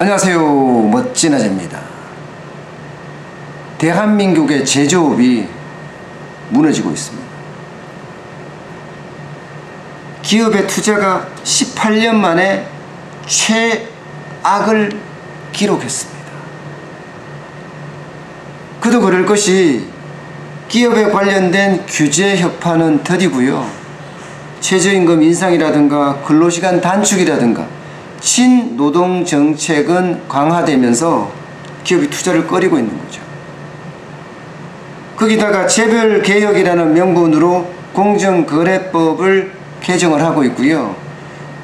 안녕하세요. 멋진 아재입니다. 대한민국의 제조업이 무너지고 있습니다. 기업의 투자가 18년 만에 최악을 기록했습니다. 그도 그럴 것이 기업에 관련된 규제 혁파는 더디고요. 최저임금 인상이라든가 근로시간 단축이라든가 신노동정책은 강화되면서 기업이 투자를 꺼리고 있는 거죠. 거기다가 재벌개혁이라는 명분으로 공정거래법을 개정을 하고 있고요.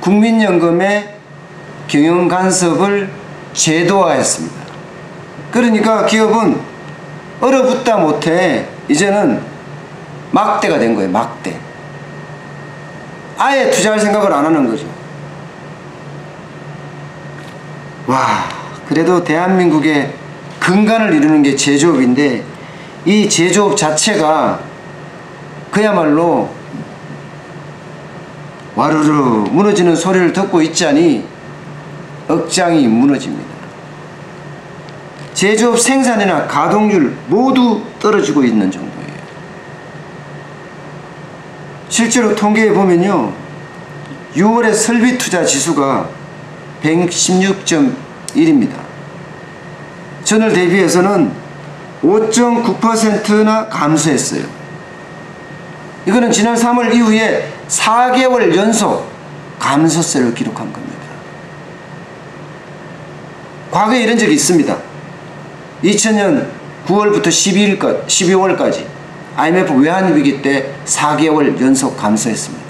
국민연금의 경영간섭을 제도화했습니다. 그러니까 기업은 얼어붙다 못해 이제는 막대가 된 거예요. 막대. 아예 투자할 생각을 안 하는 거죠. 와, 그래도 대한민국의 근간을 이루는 게 제조업인데 이 제조업 자체가 그야말로 와르르 무너지는 소리를 듣고 있자니 억장이 무너집니다. 제조업 생산이나 가동률 모두 떨어지고 있는 정도예요. 실제로 통계에 보면요, 6월의 설비투자 지수가 116.1입니다. 전월 대비해서는 5.9%나 감소했어요. 이거는 지난 3월 이후에 4개월 연속 감소세를 기록한 겁니다. 과거에 이런 적이 있습니다. 2000년 9월부터 12월까지 IMF 외환위기 때 4개월 연속 감소했습니다.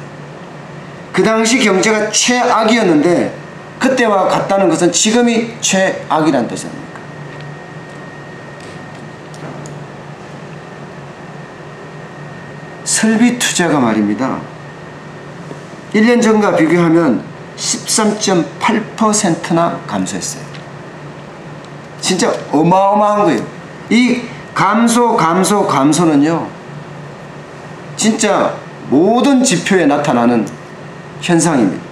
그 당시 경제가 최악이었는데 그때와 같다는 것은 지금이 최악이란 뜻이 아닙니까? 설비 투자가 말입니다. 1년 전과 비교하면 13.8%나 감소했어요. 진짜 어마어마한 거예요. 이 감소는요, 진짜 모든 지표에 나타나는 현상입니다.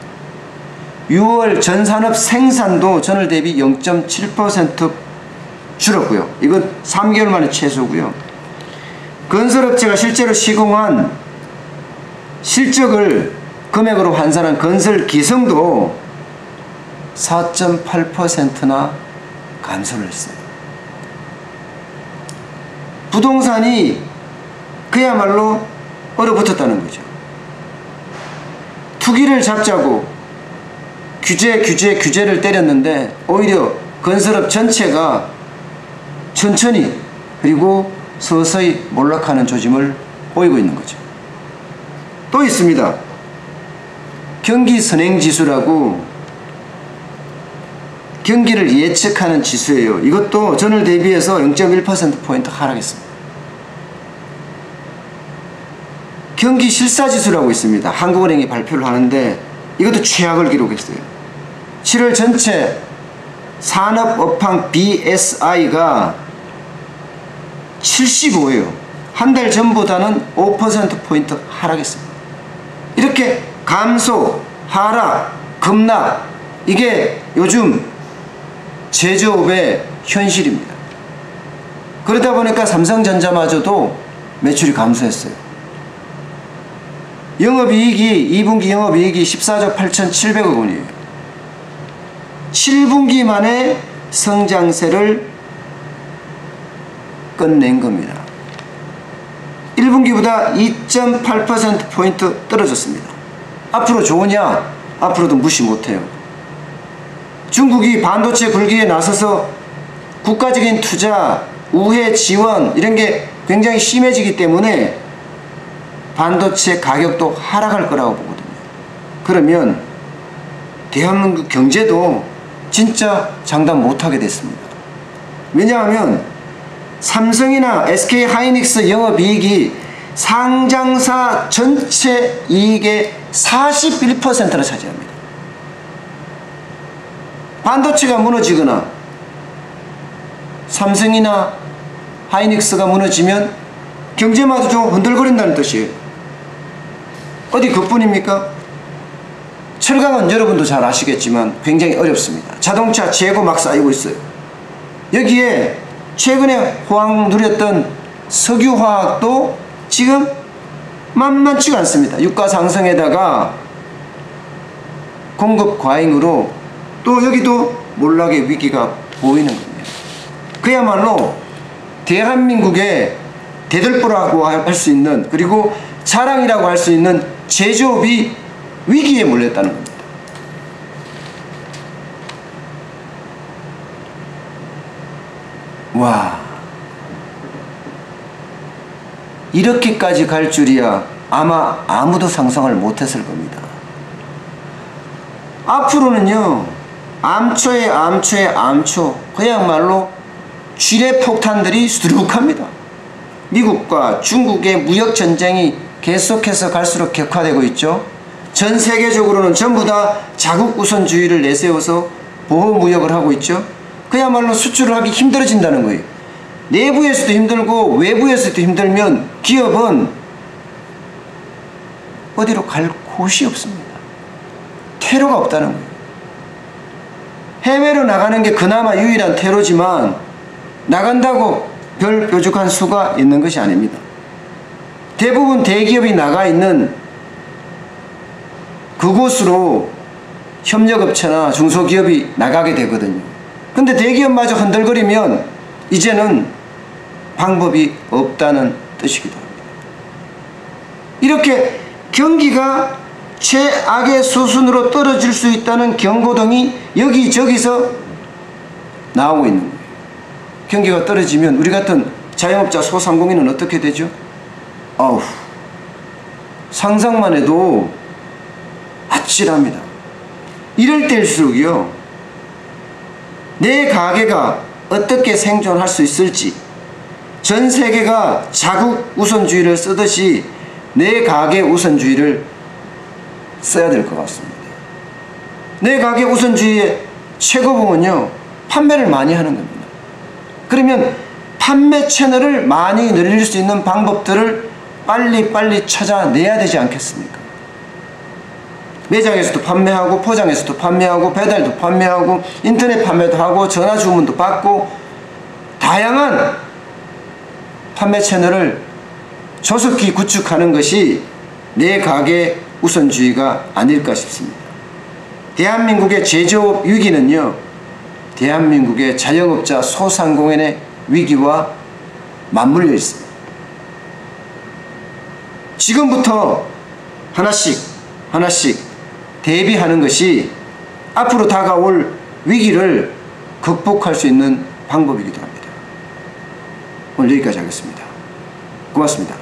6월 전산업 생산도 전월 대비 0.7% 줄었고요. 이건 3개월 만에 최소고요. 건설업체가 실제로 시공한 실적을 금액으로 환산한 건설 기성도 4.8%나 감소를 했어요. 부동산이 그야말로 얼어붙었다는 거죠. 투기를 잡자고 규제를 때렸는데 오히려 건설업 전체가 천천히 그리고 서서히 몰락하는 조짐을 보이고 있는 거죠. 또 있습니다. 경기 선행지수라고 경기를 예측하는 지수예요. 이것도 전월 대비해서 0.1%포인트 하락했습니다. 경기 실사지수라고 있습니다. 한국은행이 발표를 하는데 이것도 최악을 기록했어요. 7월 전체 산업업황 BSI가 75예요. 한 달 전보다는 5%포인트 하락했습니다. 이렇게 감소, 하락, 급락, 이게 요즘 제조업의 현실입니다. 그러다 보니까 삼성전자마저도 매출이 감소했어요. 영업이익이 2분기 영업이익이 14조 8,700억 원이에요. 7분기 만에 성장세를 끝낸 겁니다. 1분기보다 2.8%포인트 떨어졌습니다. 앞으로 좋으냐? 앞으로도 무시 못해요. 중국이 반도체 굴기에 나서서 국가적인 투자, 우회 지원 이런 게 굉장히 심해지기 때문에 반도체 가격도 하락할 거라고 보거든요. 그러면 대한민국 경제도 진짜 장담 못하게 됐습니다. 왜냐하면 삼성이나 SK하이닉스 영업이익이 상장사 전체 이익의 41%를 차지합니다. 반도체가 무너지거나 삼성이나 하이닉스가 무너지면 경제마저 좀 흔들거린다는 뜻이에요. 어디 그뿐입니까? 철강은 여러분도 잘 아시겠지만 굉장히 어렵습니다. 자동차 재고 막 쌓이고 있어요. 여기에 최근에 호황 누렸던 석유화학도 지금 만만치가 않습니다. 유가 상승에다가 공급 과잉으로 또 여기도 몰락의 위기가 보이는 겁니다. 그야말로 대한민국의 대들보라고 할 수 있는, 그리고 자랑이라고 할 수 있는 제조업이 위기에 몰렸다는 겁니다. 와, 이렇게까지 갈 줄이야 아마 아무도 상상을 못했을 겁니다. 앞으로는요, 암초에 암초에 암초, 그야말로 지뢰 폭탄들이 수두룩합니다. 미국과 중국의 무역 전쟁이 계속해서 갈수록 격화되고 있죠. 전 세계적으로는 전부 다 자국 우선주의를 내세워서 보호 무역을 하고 있죠. 그야말로 수출을 하기 힘들어진다는 거예요. 내부에서도 힘들고 외부에서도 힘들면 기업은 어디로 갈 곳이 없습니다. 퇴로가 없다는 거예요. 해외로 나가는 게 그나마 유일한 퇴로지만 나간다고 별 뾰족한 수가 있는 것이 아닙니다. 대부분 대기업이 나가 있는 그곳으로 협력업체나 중소기업이 나가게 되거든요. 근데 대기업마저 흔들거리면 이제는 방법이 없다는 뜻이기도 합니다. 이렇게 경기가 최악의 수순으로 떨어질 수 있다는 경고등이 여기저기서 나오고 있는 거예요. 경기가 떨어지면 우리 같은 자영업자 소상공인은 어떻게 되죠? 아우, 상상만 해도 아찔합니다. 이럴 때일수록요, 내 가게가 어떻게 생존할 수 있을지, 전 세계가 자국 우선주의를 쓰듯이 내 가게 우선주의를 써야 될 것 같습니다. 내 가게 우선주의의 최고봉은요, 판매를 많이 하는 겁니다. 그러면 판매 채널을 많이 늘릴 수 있는 방법들을 빨리빨리 찾아내야 되지 않겠습니까? 매장에서도 판매하고, 포장에서도 판매하고, 배달도 판매하고, 인터넷 판매도 하고, 전화 주문도 받고, 다양한 판매 채널을 조속히 구축하는 것이 내 가게 우선주의가 아닐까 싶습니다. 대한민국의 제조업 위기는요, 대한민국의 자영업자 소상공인의 위기와 맞물려 있습니다. 지금부터 하나씩 대비하는 것이 앞으로 다가올 위기를 극복할 수 있는 방법이기도 합니다. 오늘 여기까지 하겠습니다. 고맙습니다.